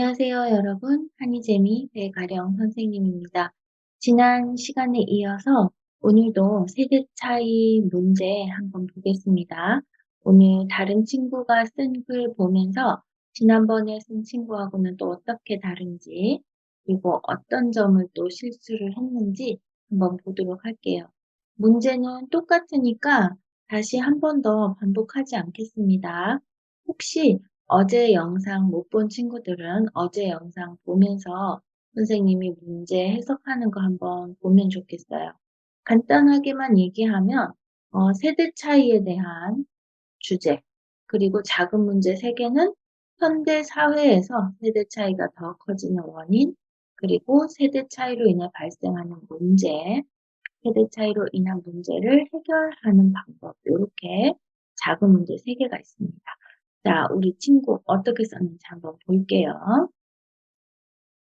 안녕하세요, 여러분. 한이재미 배가령 선생님입니다. 지난 시간에 이어서 오늘도 세대 차이 문제 한번 보겠습니다. 오늘 다른 친구가 쓴 글 보면서 지난번에 쓴 친구하고는 또 어떻게 다른지, 그리고 어떤 점을 또 실수를 했는지 한번 보도록 할게요. 문제는 똑같으니까 다시 한 번 더 반복하지 않겠습니다. 혹시 어제 영상 못 본 친구들은 어제 영상 보면서 선생님이 문제 해석하는 거 한번 보면 좋겠어요. 간단하게만 얘기하면 세대 차이에 대한 주제, 그리고 작은 문제 3개는 현대 사회에서 세대 차이가 더 커지는 원인, 그리고 세대 차이로 인해 발생하는 문제, 세대 차이로 인한 문제를 해결하는 방법, 이렇게 작은 문제 3개가 있습니다. 자, 우리 친구 어떻게 썼는지 한번 볼게요.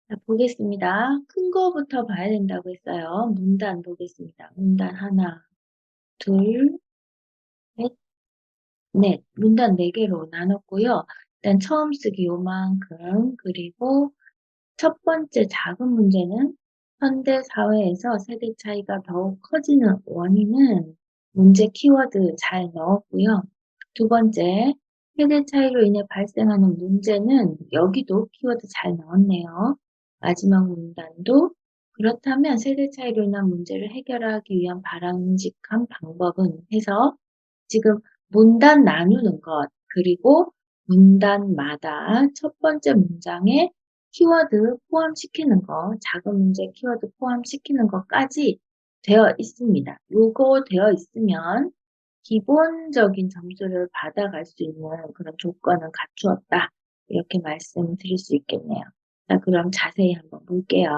자, 보겠습니다. 큰 거부터 봐야 된다고 했어요. 문단 보겠습니다. 문단 하나, 둘, 셋, 넷. 문단 4개로 나눴고요. 일단 처음 쓰기 요만큼, 그리고 첫 번째 작은 문제는 현대 사회에서 세대 차이가 더욱 커지는 원인은 문제 키워드 잘 넣었고요. 두 번째, 세대 차이로 인해 발생하는 문제는 여기도 키워드 잘 넣었네요. 마지막 문단도 그렇다면 세대 차이로 인한 문제를 해결하기 위한 바람직한 방법은 해서 지금 문단 나누는 것, 그리고 문단마다 첫 번째 문장에 키워드 포함시키는 거, 작은 문제 키워드 포함시키는 것까지 되어 있습니다. 요거 되어 있으면 기본적인 점수를 받아갈 수 있는 그런 조건은 갖추었다. 이렇게 말씀드릴 수 있겠네요. 자, 그럼 자세히 한번 볼게요.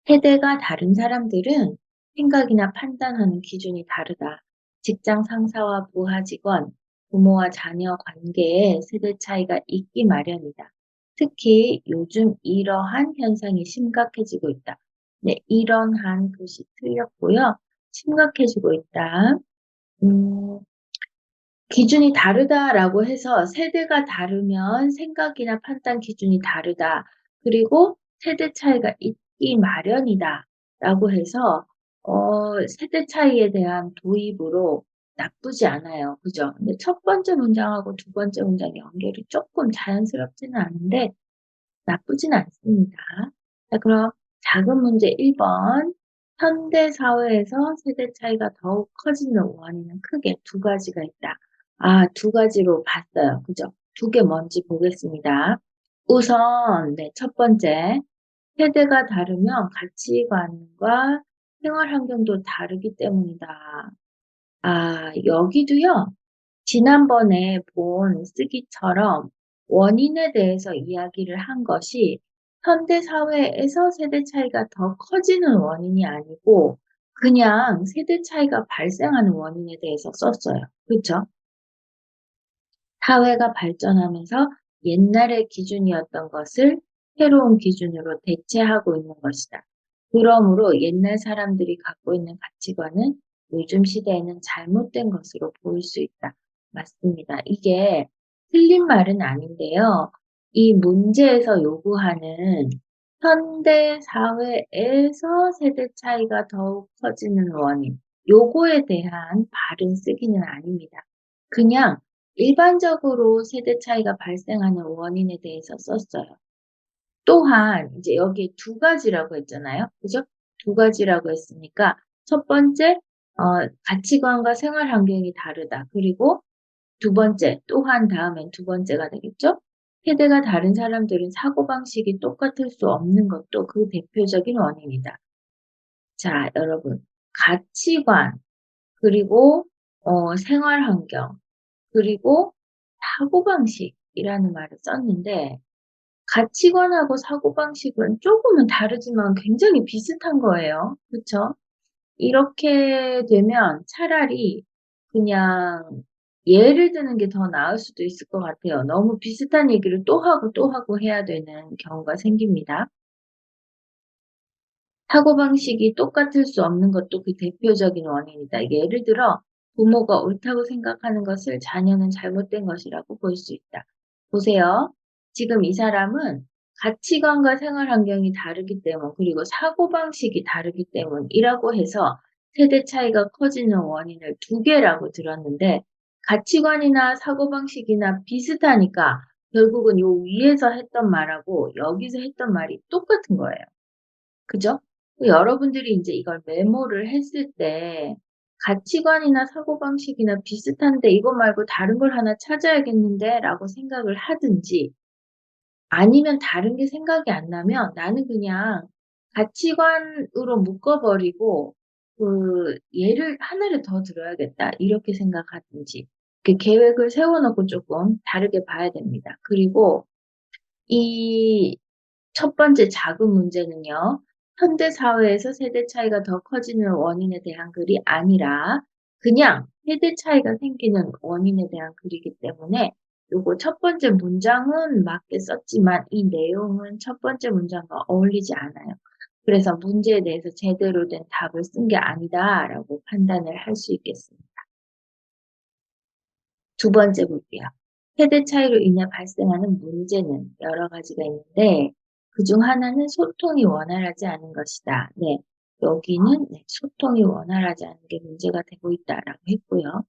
세대가 다른 사람들은 생각이나 판단하는 기준이 다르다. 직장 상사와 부하 직원, 부모와 자녀 관계에 세대 차이가 있기 마련이다. 특히 요즘 이러한 현상이 심각해지고 있다. 네, 이러한 글씨 틀렸고요. 심각해지고 있다. 기준이 다르다라고 해서 세대가 다르면 생각이나 판단 기준이 다르다. 그리고 세대 차이가 있기 마련이다. 라고 해서 세대 차이에 대한 도입으로 나쁘지 않아요. 그죠? 근데 첫 번째 문장하고 두 번째 문장 연결이 조금 자연스럽지는 않은데 나쁘진 않습니다. 자, 그럼 작은 문제 1번. 현대 사회에서 세대 차이가 더욱 커지는 원인은 크게 2가지가 있다. 아, 2가지로 봤어요. 그죠? 2개 뭔지 보겠습니다. 우선, 네, 첫 번째. 세대가 다르면 가치관과 생활 환경도 다르기 때문이다. 아, 여기도요. 지난번에 본 쓰기처럼 원인에 대해서 이야기를 한 것이 현대 사회에서 세대 차이가 더 커지는 원인이 아니고 그냥 세대 차이가 발생하는 원인에 대해서 썼어요. 그렇죠? 사회가 발전하면서 옛날의 기준이었던 것을 새로운 기준으로 대체하고 있는 것이다. 그러므로 옛날 사람들이 갖고 있는 가치관은 요즘 시대에는 잘못된 것으로 보일 수 있다. 맞습니다. 이게 틀린 말은 아닌데요. 이 문제에서 요구하는 현대 사회에서 세대 차이가 더욱 커지는 원인, 요거에 대한 바른 쓰기는 아닙니다. 그냥 일반적으로 세대 차이가 발생하는 원인에 대해서 썼어요. 또한 이제 여기에 2가지라고 했잖아요. 그죠? 2가지라고 했으니까 첫 번째 가치관과 생활 환경이 다르다. 그리고 두 번째, 또한 다음엔 2번째가 되겠죠? 세대가 다른 사람들은 사고방식이 똑같을 수 없는 것도 그 대표적인 원인이다. 자, 여러분. 가치관, 그리고 생활 환경, 그리고 사고방식이라는 말을 썼는데 가치관하고 사고방식은 조금은 다르지만 굉장히 비슷한 거예요. 그쵸? 이렇게 되면 차라리 그냥 예를 드는 게 더 나을 수도 있을 것 같아요. 너무 비슷한 얘기를 또 하고 또 하고 해야 되는 경우가 생깁니다. 사고방식이 똑같을 수 없는 것도 그 대표적인 원인이다. 예를 들어 부모가 옳다고 생각하는 것을 자녀는 잘못된 것이라고 볼 수 있다. 보세요. 지금 이 사람은 가치관과 생활 환경이 다르기 때문, 그리고 사고방식이 다르기 때문이라고 해서 세대 차이가 커지는 원인을 두 개라고 들었는데, 가치관이나 사고방식이나 비슷하니까 결국은 요 위에서 했던 말하고 여기서 했던 말이 똑같은 거예요. 그죠? 여러분들이 이제 이걸 메모를 했을 때 가치관이나 사고방식이나 비슷한데 이거 말고 다른 걸 하나 찾아야겠는데 라고 생각을 하든지, 아니면 다른 게 생각이 안 나면 나는 그냥 가치관으로 묶어버리고 얘를 하나를 더 들어야겠다 이렇게 생각하든지, 그 계획을 세워놓고 조금 다르게 봐야 됩니다. 그리고 이 첫 번째 작은 문제는요, 현대 사회에서 세대 차이가 더 커지는 원인에 대한 글이 아니라 그냥 세대 차이가 생기는 원인에 대한 글이기 때문에, 요거 첫 번째 문장은 맞게 썼지만 이 내용은 첫 번째 문장과 어울리지 않아요. 그래서 문제에 대해서 제대로 된 답을 쓴 게 아니다라고 판단을 할 수 있겠습니다. 두 번째 볼게요. 세대 차이로 인해 발생하는 문제는 여러 가지가 있는데 그중 하나는 소통이 원활하지 않은 것이다. 네, 여기는 소통이 원활하지 않은 게 문제가 되고 있다라고 했고요.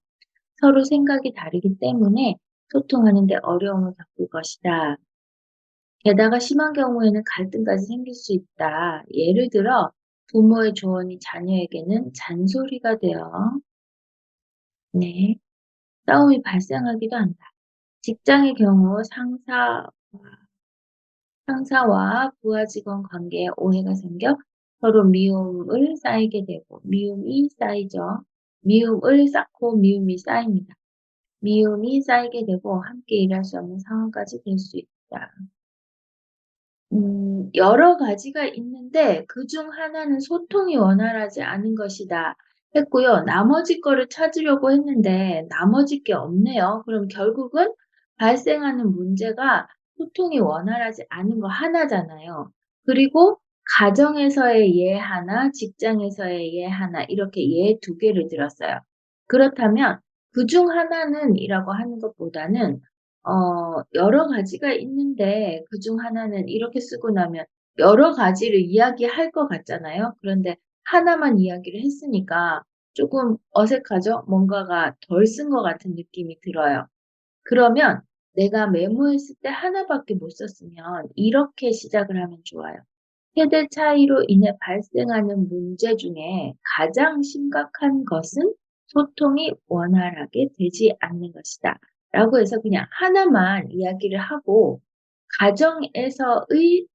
서로 생각이 다르기 때문에 소통하는 데 어려움을 겪을 것이다. 게다가 심한 경우에는 갈등까지 생길 수 있다. 예를 들어 부모의 조언이 자녀에게는 잔소리가 되어 네, 싸움이 발생하기도 한다. 직장의 경우 상사와 부하 직원 관계에 오해가 생겨 서로 미움을 쌓이게 되고, 미움이 쌓이죠. 미움을 쌓고 미움이 쌓입니다. 미움이 쌓이게 되고 함께 일할 수 없는 상황까지 될 수 있다. 여러 가지가 있는데 그중 하나는 소통이 원활하지 않은 것이다 했고요. 나머지 거를 찾으려고 했는데 나머지 게 없네요. 그럼 결국은 발생하는 문제가 소통이 원활하지 않은 거 하나잖아요. 그리고 가정에서의 예 하나, 직장에서의 예 하나, 이렇게 예 두 개를 들었어요. 그렇다면 그중 하나는 이라고 하는 것보다는 여러 가지가 있는데 그중 하나는 이렇게 쓰고 나면 여러 가지를 이야기할 것 같잖아요. 그런데 하나만 이야기를 했으니까 조금 어색하죠? 뭔가가 덜 쓴 것 같은 느낌이 들어요. 그러면 내가 메모했을 때 하나밖에 못 썼으면 이렇게 시작을 하면 좋아요. 세대 차이로 인해 발생하는 문제 중에 가장 심각한 것은 소통이 원활하게 되지 않는 것이다. 라고 해서 그냥 하나만 이야기를 하고, 가정에서의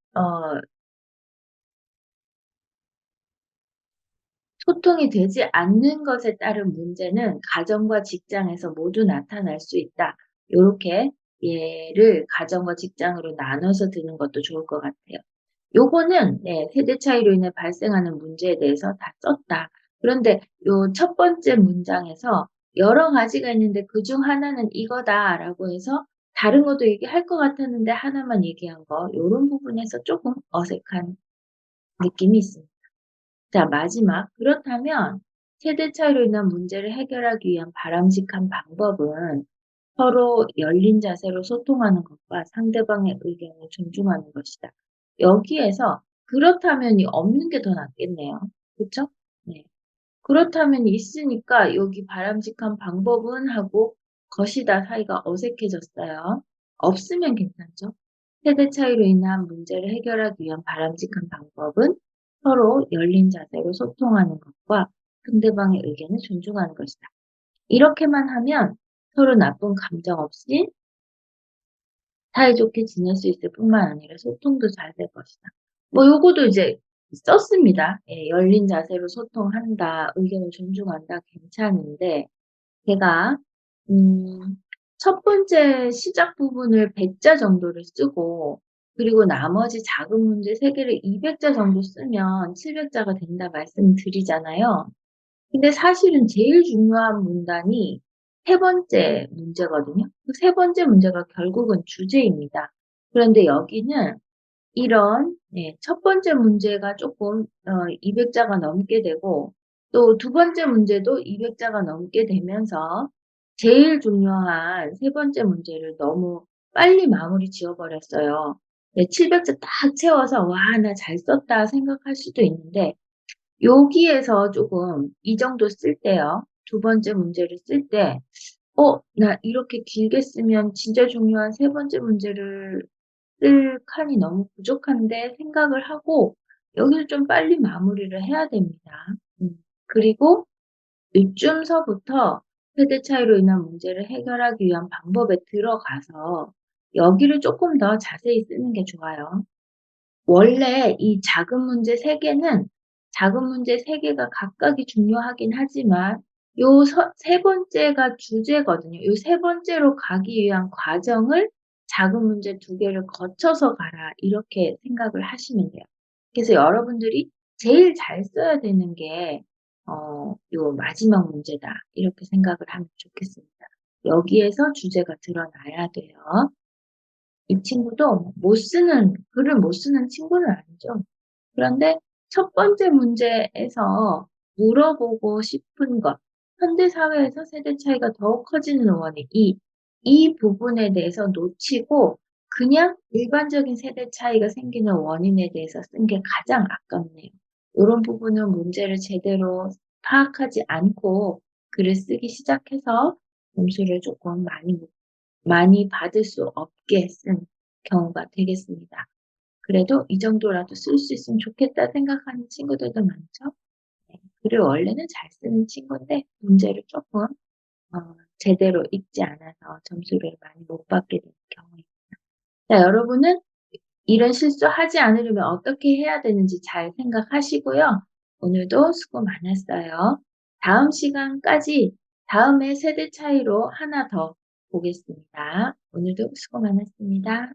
소통이 되지 않는 것에 따른 문제는 가정과 직장에서 모두 나타날 수 있다. 요렇게 얘를 가정과 직장으로 나눠서 드는 것도 좋을 것 같아요. 요거는 세대 차이로 인해 발생하는 문제에 대해서 다 썼다. 그런데 요 첫 번째 문장에서 여러 가지가 있는데 그중 하나는 이거다라고 해서 다른 것도 얘기할 것 같았는데 하나만 얘기한 거, 요런 부분에서 조금 어색한 느낌이 있습니다. 자, 마지막. 그렇다면 세대 차이로 인한 문제를 해결하기 위한 바람직한 방법은 서로 열린 자세로 소통하는 것과 상대방의 의견을 존중하는 것이다. 여기에서 그렇다면이 없는 게 더 낫겠네요. 그쵸? 네. 그렇다면 있으니까 여기 바람직한 방법은 하고 것이다 사이가 어색해졌어요. 없으면 괜찮죠? 세대 차이로 인한 문제를 해결하기 위한 바람직한 방법은 서로 열린 자세로 소통하는 것과 상대방의 의견을 존중하는 것이다. 이렇게만 하면 서로 나쁜 감정 없이 사이좋게 지낼 수 있을 뿐만 아니라 소통도 잘 될 것이다. 뭐 요거도 이제 썼습니다. 예, 열린 자세로 소통한다, 의견을 존중한다, 괜찮은데 제가 첫 번째 시작 부분을 100자 정도를 쓰고, 그리고 나머지 작은 문제 3개를 200자 정도 쓰면 700자가 된다 말씀드리잖아요. 근데 사실은 제일 중요한 문단이 세 번째 문제거든요. 그 세 번째 문제가 결국은 주제입니다. 그런데 여기는 이런 첫 번째 문제가 조금 200자가 넘게 되고, 또 두 번째 문제도 200자가 넘게 되면서 제일 중요한 세 번째 문제를 너무 빨리 마무리 지어 버렸어요. 네, 700자 딱 채워서 '와 나 잘 썼다.' 생각할 수도 있는데 여기에서 쪼금 이 정도 쓸 때요. 두 번째 문제를 쓸 때 '나 이렇게 길게 쓰면 진짜 중요한 세 번째 문제를 쓸 칸이 너무 부족한데.' 생각을 하고 여기서 좀 빨리 마무리를 해야 됩니다. 그리고 이쯤서부터 세대 차이로 인한 문제를 해결하기 위한 방법에 들어가서 여기를 쪼끔 더 자세히 쓰는 게 좋아요. 원래 이 작은 문제 3 개가 각각이 중요하긴 하지만 요 세 번째가 주제거든요. 요 세 번째로 가기 위한 과정을 '작은 문제 2 개를 거쳐서 가라.' 이렇게 생각을 하시면 돼요. 그래서 여러분들이 제일 잘 써야 되는 게 요 '마지막 문제다.' 이렇게 생각을 하면 좋겠습니다. 여기에서 주제가 드러나야 돼요. 이 친구도 글을 못 쓰는 친구는 아니죠. 그런데 첫 번째 문제에서 물어보고 싶은 것, 현대 사회에서 세대 차이가 더욱 커지는 원인, 이 부분에 대해서 놓치고 그냥 일반적인 세대 차이가 생기는 원인에 대해서 쓴 게 가장 아깝네요. 요런 부분은 문제를 제대로 파악하지 않고 글을 쓰기 시작해서 점수를 조금 많이 받을 수 없게 쓴 경우가 되겠습니다. 그래도 '이 정도라도 쓸 수 있으면 좋겠다.' 생각하는 친구들도 많죠. 네. 글을 원래는 잘 쓰는 친구인데 문제를 쪼끔 제대로 읽지 않아서 점수를 많이 못 받게 되는 경우입니다. 자, 여러분은 이런 실수하지 않으려면 어떻게 해야 되는지 잘 생각하시고요. 오늘도 수고 많았어요. 다음 시간까지 다음의 세대 차이로 하나 더 보겠습니다. 오늘도 수고 많았습니다.